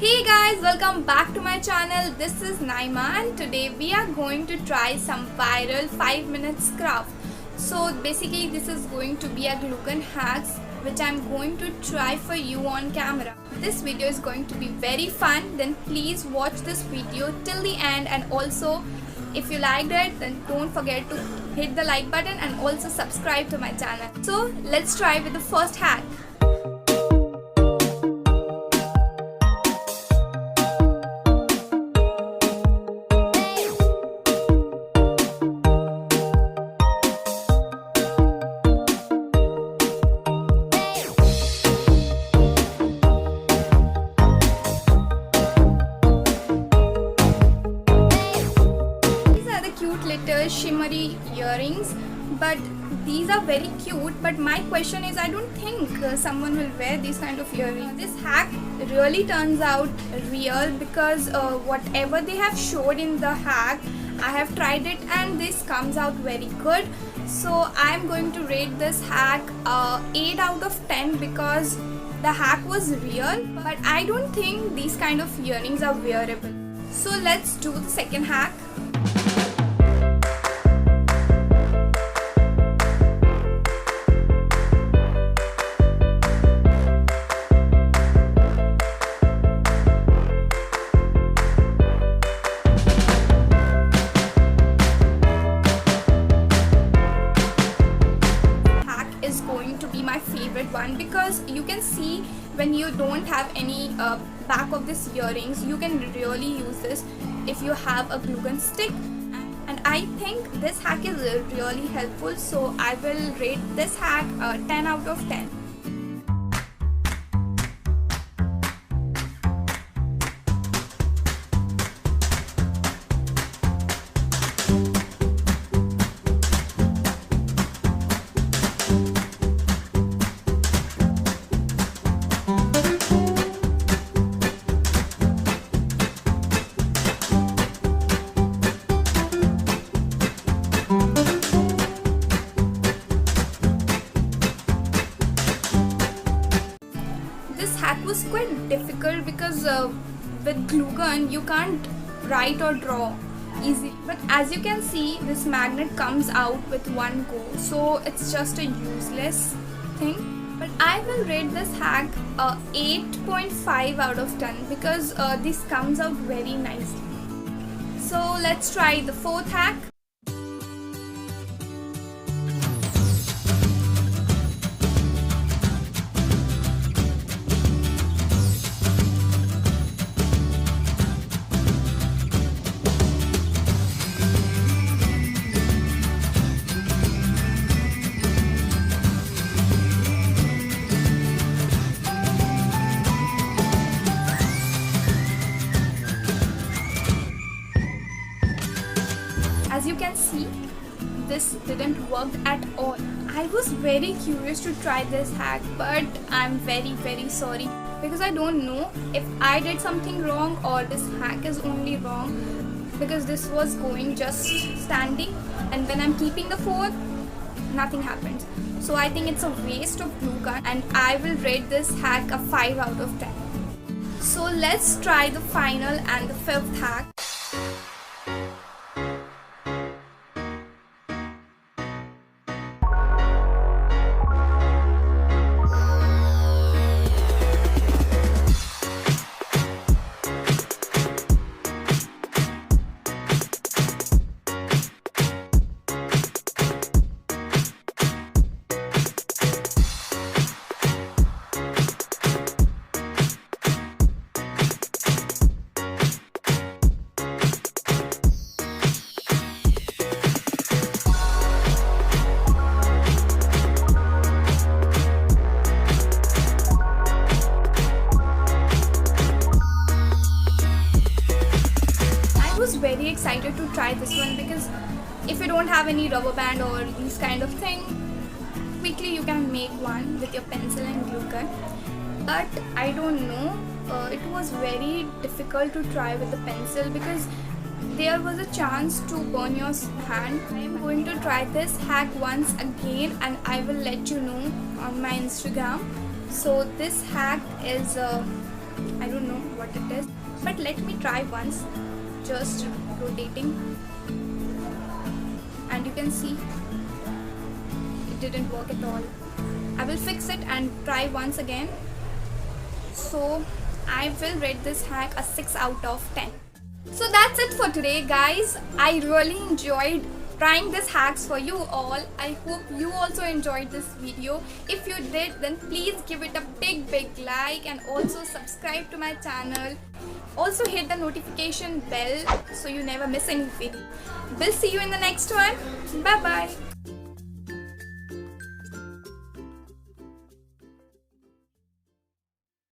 Hey guys, welcome back to my channel. This is Naima and today we are going to try some viral 5 minutes craft. So basically this is going to be a glue gun hacks which I'm going to try for you on camera. This video is going to be very fun, then please watch this video till the end, and also if you liked it then don't forget to hit the like button and also subscribe to my channel. So let's try with the first hack. Cute little shimmery earrings, but these are very cute, but my question is I don't think someone will wear these kind of earrings. This hack really turns out real because whatever they have showed in the hack, I have tried it and this comes out very good. So I'm going to rate this hack 8 out of 10 because the hack was real, but I don't think these kind of earrings are wearable. So let's do the second hack. Is going to be my favorite one because you can see when you don't have any back of this earrings, you can really use this if you have a glue gun stick, and I think this hack is really helpful, so I will rate this hack 10 out of 10. This hack was quite difficult because with glue gun you can't write or draw easily, but as you can see this magnet comes out with one go, so it's just a useless thing. But I will rate this hack 8.5 out of 10 because this comes out very nicely. So let's try the fourth hack. As you can see, this didn't work at all. I was very curious to try this hack, but I'm very sorry because I don't know if I did something wrong or this hack is only wrong, because this was going just standing and when I'm keeping the phone, nothing happens. So I think it's a waste of glue gun and I will rate this hack a 5 out of 10. So let's try the final and the fifth hack. Very excited to try this one because if you don't have any rubber band or these kind of thing, quickly you can make one with your pencil and glue gun. But I don't know, it was very difficult to try with the pencil because there was a chance to burn your hand. I am going to try this hack once again and I will let you know on my Instagram. So this hack is I don't know what it is, but let me try once. Just rotating, and you can see it didn't work at all. I will fix it and try once again. So I will rate this hack a 6 out of 10. So that's it for today, guys. I really enjoyed trying these hacks for you all. I hope you also enjoyed this video. If you did, then please give it a big like, and also subscribe to my channel. Also hit the notification bell so you never miss any video. We'll see you in the next one. Bye bye.